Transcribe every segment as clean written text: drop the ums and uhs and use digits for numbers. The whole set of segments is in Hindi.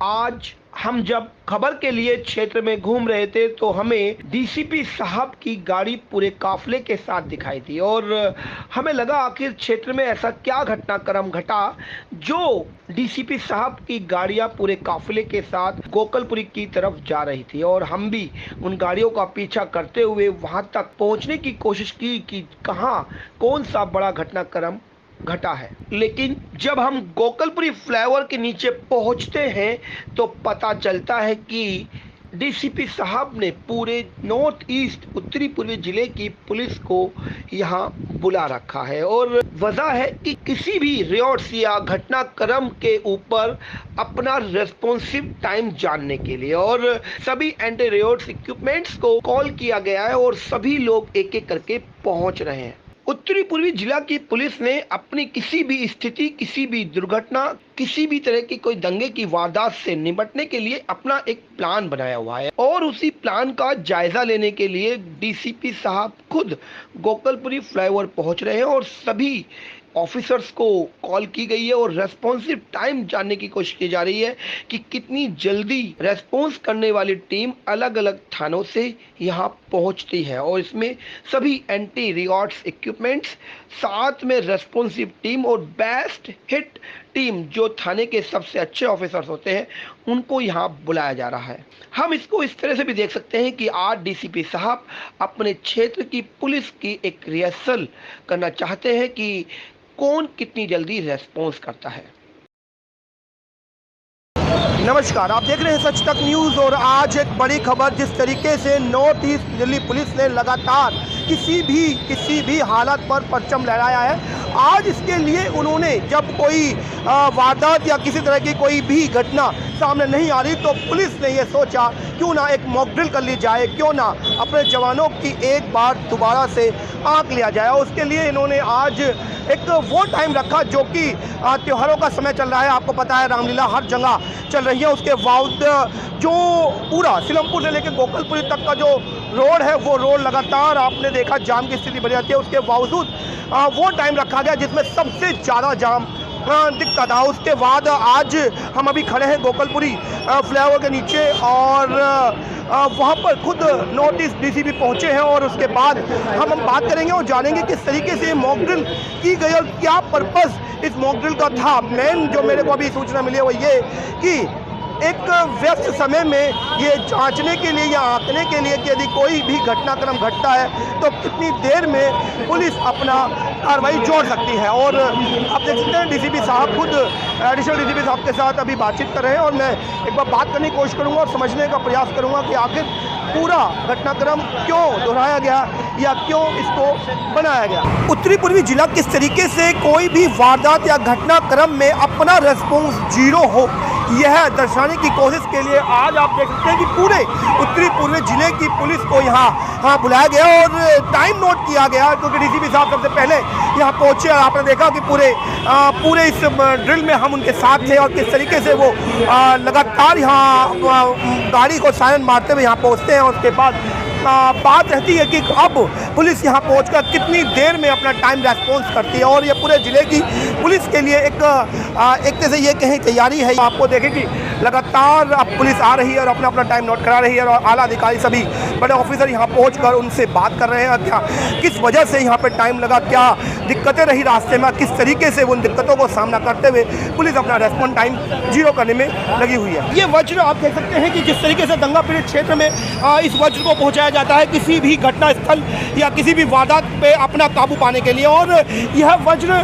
आज हम जब खबर के लिए क्षेत्र में घूम रहे थे तो हमें डीसीपी साहब की गाड़ी पूरे काफिले के साथ दिखाई दी और हमें लगा आखिर क्षेत्र में ऐसा क्या घटनाक्रम घटा जो डीसीपी साहब की गाड़ियां पूरे काफिले के साथ गोकलपुरी की तरफ जा रही थी और हम भी उन गाड़ियों का पीछा करते हुए वहां तक पहुंचने की कोशिश की कि कहां कौन सा बड़ा घटनाक्रम घटा है। लेकिन जब हम गोकलपुरी फ्लाईओवर के नीचे पहुंचते हैं तो पता चलता है कि डीसीपी साहब ने पूरे नॉर्थ ईस्ट उत्तरी पूर्वी जिले की पुलिस को यहां बुला रखा है और वजह है कि किसी भी रियॉट्स या घटनाक्रम के ऊपर अपना रेस्पॉन्सिव टाइम जानने के लिए और सभी एंटी रियॉट्स इक्विपमेंट्स को कॉल किया गया है और सभी लोग एक एक करके पहुंच रहे हैं। उत्तरी पूर्वी जिला की पुलिस ने अपनी किसी भी स्थिति, किसी भी दुर्घटना, किसी भी तरह की कोई दंगे की वारदात से निपटने के लिए अपना एक प्लान बनाया हुआ है और उसी प्लान का जायजा लेने के लिए डीसीपी साहब खुद गोकलपुरी फ्लाईओवर पहुंच रहे हैं और सभी ऑफिसर्स को कॉल की गई है और रेस्पॉन्सिव टाइम जानने की कोशिश की जा रही है कि कितनी जल्दी रेस्पॉन्स करने वाली टीम अलग अलग थानों से यहां पहुंचती है और इसमें सभी एंटी रियॉट्स इक्विपमेंट्स, साथ में रेस्पॉन्सिव टीम और बेस्ट हिट टीम जो थाने के सबसे अच्छे ऑफिसर्स होते हैं उनको यहां बुलाया जा रहा है। हम इसको इस तरह से भी देख सकते हैं कि आज डीसीपी साहब अपने क्षेत्र की पुलिस की एक रिहर्सल करना चाहते हैं कि कौन कितनी जल्दी रेस्पॉन्स करता है। नमस्कार, आप देख रहे हैं सच तक न्यूज़ और आज एक बड़ी खबर जिस तरीके से नॉर्थ ईस्ट दिल्ली पुलिस ने लगातार किसी भी हालत पर परचम लहराया है। आज इसके लिए उन्होंने जब कोई वारदात या किसी तरह की कोई भी घटना सामने नहीं आ रही तो पुलिस ने ये सोचा क्यों ना एक मॉक ड्रिल कर ली जाए, क्यों ना अपने जवानों की एक बार दोबारा से आंक लिया जाए। उसके लिए इन्होंने आज एक वो टाइम रखा जो कि त्योहारों का समय चल रहा है। आपको पता है रामलीला हर जगह चल रही है, उसके बावजूद जो पूरा सिलमपुर से लेकर गोकलपुरी तक का जो रोड है वो रोड लगातार आपने देखा जाम की स्थिति बनी रहती है। उसके बावजूद वो टाइम रखा गया जिसमें सबसे ज़्यादा जाम दिक्कत था। उसके बाद आज हम अभी खड़े हैं गोकलपुरी फ्लाईओवर के नीचे और वहाँ पर खुद नॉर्थ ईस्ट डीसीपी पहुँचे हैं और उसके बाद हम बात करेंगे और जानेंगे किस तरीके से मॉक ड्रिल की गई और क्या पर्पस इस मॉक ड्रिल का था। मेन जो मेरे को अभी सूचना मिली है वो ये कि एक व्यस्त समय में ये जांचने के लिए या आंकने के लिए कि यदि कोई भी घटनाक्रम घटता है तो कितनी देर में पुलिस अपना कार्रवाई जोड़ सकती है। और आप देख सकते हैं डीसीपी साहब खुद एडिशनल डीसीपी साहब के साथ अभी बातचीत कर रहे हैं और मैं एक बार बात करने की कोशिश करूंगा और समझने का प्रयास करूंगा कि आखिर पूरा घटनाक्रम क्यों दोहराया गया या क्यों इसको बनाया गया। उत्तरी पूर्वी जिला किस तरीके से कोई भी वारदात या घटनाक्रम में अपना रेस्पॉन्स जीरो हो यह दर्शाने की कोशिश के लिए आज आप देख सकते हैं कि पूरे उत्तरी पूर्वी जिले की पुलिस को यहाँ बुलाया गया और टाइम नोट किया गया क्योंकि डीसीपी साहब सबसे पहले यहाँ पहुँचे और आपने देखा कि पूरे इस ड्रिल में हम उनके साथ थे और किस तरीके से वो लगातार यहाँ गाड़ी को सायरन मारते हुए यहाँ पहुँचते हैं। उसके बाद बात रहती है कि अब पुलिस यहाँ पहुंचकर कितनी देर में अपना टाइम रेस्पॉन्स करती है और ये पूरे ज़िले की पुलिस के लिए एक तरह से ये कहीं तैयारी है। आपको देखें कि लगातार अब पुलिस आ रही है और अपना टाइम नोट करा रही है और आला अधिकारी सभी बड़े ऑफिसर यहाँ पहुंचकर उनसे बात कर रहे हैं क्या किस वजह से यहाँ पे टाइम लगा, क्या दिक्कतें रही रास्ते में, किस तरीके से उन दिक्कतों को सामना करते हुए पुलिस अपना रेस्पॉन्स टाइम जीरो करने में लगी हुई है। ये वज्र आप देख सकते हैं कि जिस तरीके से दंगा पीड़ित क्षेत्र में इस वज्र को पहुँचाया जाता है किसी भी घटना स्थल या किसी भी वारदात पे अपना काबू पाने के लिए और यह वज्र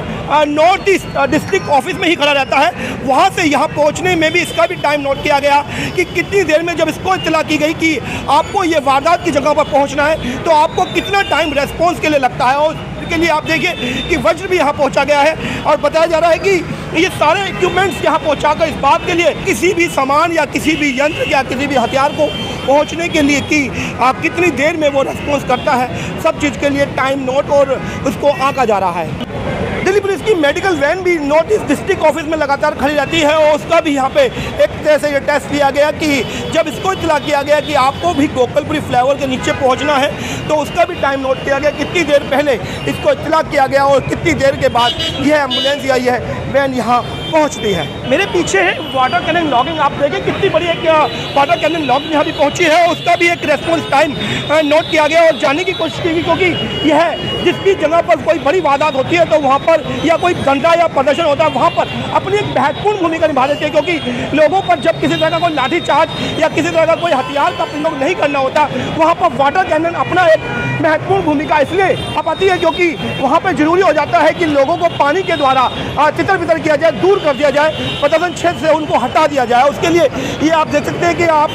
नॉर्थ ईस्ट डिस्ट्रिक्ट ऑफिस में ही खड़ा रहता है। वहाँ से यहाँ पहुँचने में भी इसका भी टाइम नोट किया गया कि कितनी देर में जब इसको इत्तला की गई कि आपको ये वारदात की जगह पर पहुँचना है तो आपको कितना टाइम रेस्पॉन्स के लिए लगता है और के लिए आप देखिए कि वज्र भी यहाँ पहुँचा गया है और बताया जा रहा है कि ये सारे इक्विपमेंट्स यहाँ पहुँचाकर इस बात के लिए किसी भी सामान या किसी भी यंत्र या किसी भी हथियार को पहुँचने के लिए कि कितनी देर में वो रेस्पॉन्स करता है, सब चीज़ के लिए टाइम नोट और उसको आंका जा रहा है। दिल्ली पुलिस की मेडिकल वैन भी नॉर्थ ईस्ट डिस्ट्रिक्ट ऑफिस में लगातार खड़ी रहती है और उसका भी यहाँ पे एक तरह से ये टेस्ट लिया गया कि जब इसको इत्तला किया गया कि आपको भी गोकलपुरी फ्लाईओवर के नीचे पहुँचना है तो उसका भी टाइम नोट किया गया, कितनी देर पहले इसको इत्तला किया गया और कितनी देर के बाद यह एम्बुलेंस या यह वैन यहाँ पहुंचती है। मेरे पीछे है वाटर कैनन लॉगिंग, आप देखें कितनी बड़ी एक वाटर कैनन लॉगिंग यहाँ भी पहुंची है। उसका भी एक रेस्पॉन्स टाइम नोट किया गया और जानने की कोशिश की गई, क्योंकि यह जिस भी जगह पर कोई बड़ी वारदात होती है तो वहाँ पर या कोई धंधा या प्रदर्शन होता है वहाँ पर अपनी एक महत्वपूर्ण भूमिका निभा देती है, क्योंकि लोगों पर जब किसी तरह का कोई लाठीचार्ज या किसी तरह का कोई हथियार का प्रयोग नहीं करना होता, वहाँ पर वाटर कैनन अपना एक महत्वपूर्ण भूमिका इसलिए अब आती है क्योंकि वहाँ पर जरूरी हो जाता है कि लोगों को पानी के द्वारा तितर बितर किया जाए, दूर कर दिया जाए, प्रदर्शन क्षेत्र से उनको हटा दिया जाए। उसके लिए ये आप देख सकते हैं कि आप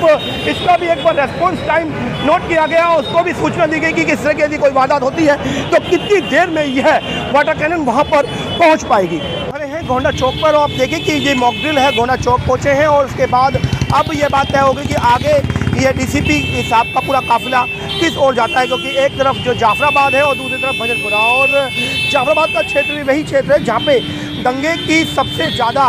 इसका भी एक बार रेस्पॉन्स टाइम नोट किया गया, उसको भी सूचना दी गई कि किस तरह की यदि कोई वारदात होती है तो कितनी देर में यह वाटर कैनन वहाँ पर पहुँच पाएगी। अरे हैं गोंडा चौक पर, आप देखें कि ये मॉक ड्रिल है, गोंडा चौक पहुँचे हैं और उसके बाद अब ये बात तय होगी कि आगे ये डीसीपी साहब का पूरा काफिला किस ओर जाता है, क्योंकि एक तरफ जो जाफराबाद है और दूसरी तरफ भजनपुरा, और जाफराबाद का क्षेत्र भी वही क्षेत्र है जहाँ पे दंगे की सबसे ज़्यादा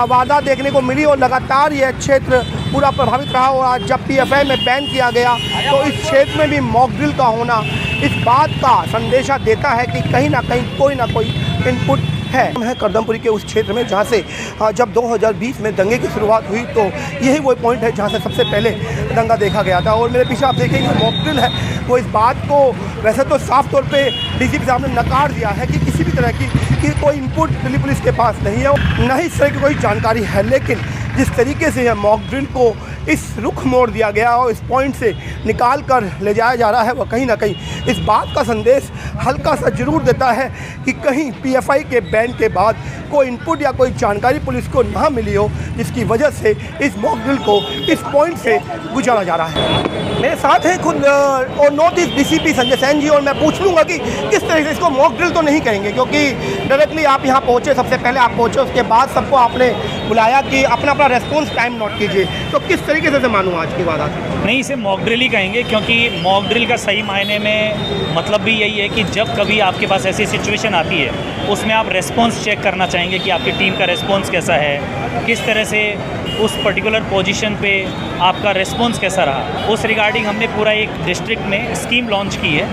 वारदात देखने को मिली और लगातार यह क्षेत्र पूरा प्रभावित रहा। और आज जब पीएफआई में बैन किया गया तो इस क्षेत्र में भी मॉक ड्रिल का होना इस बात का संदेशा देता है कि कहीं ना कोई इनपुट है करदमपुरी के उस क्षेत्र में जहाँ से जब 2020 में दंगे की शुरुआत हुई तो यही वो पॉइंट है जहाँ से सबसे पहले दंगा देखा गया था। और मेरे पीछे आप देखेंगे मॉक ड्रिल है, वो इस बात को वैसे तो साफ तौर पे डीसीपी साहब ने नकार दिया है कि किसी भी तरह की कोई इनपुट दिल्ली पुलिस के पास नहीं है, न ही इस तरह की कोई जानकारी है। लेकिन जिस तरीके से यह मॉक ड्रिल को इस रुख मोड़ दिया गया और इस पॉइंट से निकाल कर ले जाया जा रहा है, वह कहीं ना कहीं इस बात का संदेश हल्का सा जरूर देता है कि कहीं पीएफआई के बैन के बाद कोई इनपुट या कोई जानकारी पुलिस को ना मिली हो, जिसकी वजह से इस मॉक ड्रिल को इस पॉइंट से गुजारा जा रहा है। मेरे साथ हैं खुद और north east DCP Sanjay Sain ji, और मैं पूछ लूँगा कि किस तरह से इसको मॉक ड्रिल तो नहीं कहेंगे, क्योंकि डायरेक्टली आप यहाँ पहुँचे, सबसे पहले आप पहुँचे, उसके बाद सबको आपने बुलाया कि अपना अपना रेस्पॉन्स टाइम नोट कीजिए, तो किस तरीके से मानूँ आज की बात? नहीं, इसे मॉक ड्रिल ही कहेंगे, क्योंकि मॉक ड्रिल का सही मायने में मतलब भी यही है कि जब कभी आपके पास ऐसी सिचुएशन आती है उसमें आप रेस्पॉन्स चेक करना चाहेंगे कि आपकी टीम का रेस्पॉन्स कैसा है, किस तरह से उस पर्टिकुलर पोजीशन पे आपका रेस्पॉन्स कैसा रहा। उस रिगार्डिंग हमने पूरा एक डिस्ट्रिक्ट में स्कीम लॉन्च की है,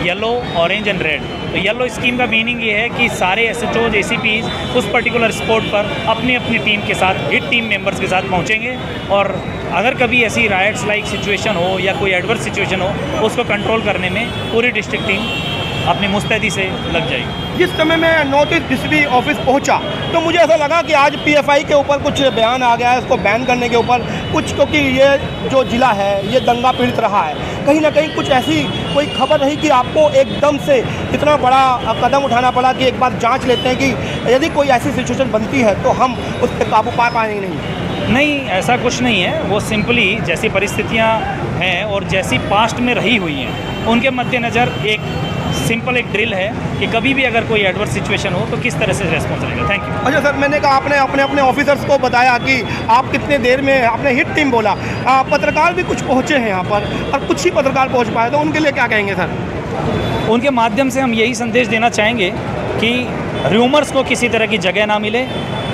येलो, ऑरेंज एंड रेड। तो येलो स्कीम का मीनिंग ये है कि सारे एसएचओज, एसीपीज उस पर्टिकुलर स्पॉट पर अपनी अपनी टीम के साथ, हिट टीम मेंबर्स के साथ पहुँचेंगे और अगर कभी ऐसी राइट्स लाइक सिचुएशन हो या कोई एडवर्स सिचुएशन हो उसको कंट्रोल करने में पूरी डिस्ट्रिक्ट टीम अपनी मुस्तैदी से लग जाएगी। जिस समय मैं नॉर्थ ईस्ट डीसीपी ऑफिस पहुंचा तो मुझे ऐसा लगा कि आज पीएफआई के ऊपर कुछ बयान आ गया है, उसको बैन करने के ऊपर कुछ, क्योंकि ये जो ज़िला है ये दंगा पीड़ित रहा है, कहीं ना कहीं कुछ ऐसी कोई खबर रही कि आपको एकदम से इतना बड़ा कदम उठाना पड़ा कि एक बार जांच लेते हैं कि यदि कोई ऐसी सिचुएशन बनती है तो हम उस पर काबू पा पाएंगे। नहीं, ऐसा कुछ नहीं है, वो सिंपली जैसी परिस्थितियाँ हैं और जैसी पास्ट में रही हुई हैं उनके मद्देनज़र एक सिंपल एक ड्रिल है कि कभी भी अगर कोई एडवर्स सिचुएशन हो तो किस तरह से रेस्पॉन्स रहेगा। Thank you. अच्छा सर, मैंने कहा आपने अपने ऑफिसर्स को बताया कि आप कितने देर में, आपने हिट टीम बोला, पत्रकार भी कुछ पहुँचे हैं यहाँ पर और कुछ ही पत्रकार पहुँच पाए, तो उनके लिए क्या कहेंगे सर? उनके माध्यम से हम यही संदेश देना चाहेंगे कि र्यूमर्स को किसी तरह की जगह ना मिले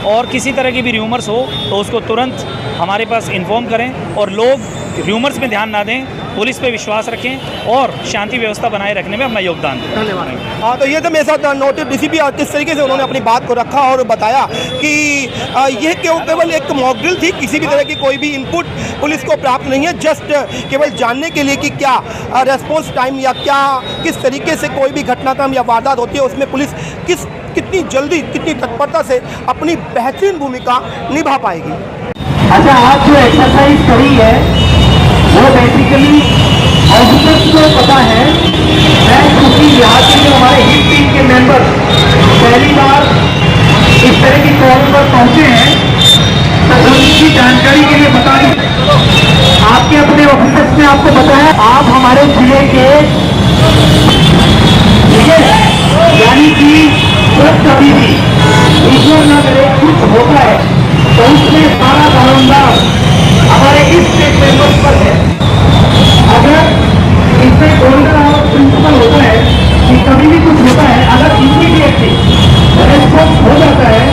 और किसी तरह की भी र्यूमर्स हो तो उसको तुरंत हमारे पास इन्फॉर्म करें और लोग र्यूमर्स में ध्यान ना दें, पुलिस पे विश्वास रखें और शांति व्यवस्था बनाए रखने में अपना योगदान दें। धन्यवाद। हाँ, तो ये तो मेरे साथ नॉर्थ ईस्ट डीसीपी किस तरीके से उन्होंने अपनी बात को रखा और बताया कि यह केवल एक मॉक ड्रिल थी, किसी भी तरह की कोई भी इनपुट पुलिस को प्राप्त नहीं है, जस्ट केवल जानने के लिए कि क्या रेस्पॉन्स टाइम या क्या किस तरीके से कोई भी घटनाक्रम या वारदात होती है उसमें पुलिस कितनी जल्दी, कितनी तत्परता से अपनी बेहतरीन भूमिका निभा पाएगी। अच्छा, आज जो एक्सरसाइज करी है वो बेसिकली ऑफिसर्स को पता है, मैं क्योंकि यहाँ के जो हमारे हिट टीम के मेंबर पहली बार इस तरह की कॉल पर पहुँचे हैं तो उनकी जानकारी के लिए बता दी। आपके अपने ऑफिसर्स ने आपको बताया आप हमारे जिले के, ठीक है, यानी कि जब कभी भी ईश्वर न करे कुछ होता है तो उसमें सारा दारोमदार हमारे इस स्टेट मेंबर्स पर है। अगर इसमें गोल्डन आवर प्रिंसिपल होता है कि कभी भी कुछ होता है, अगर इमीडिएटली रेस्पॉन्स हो जाता है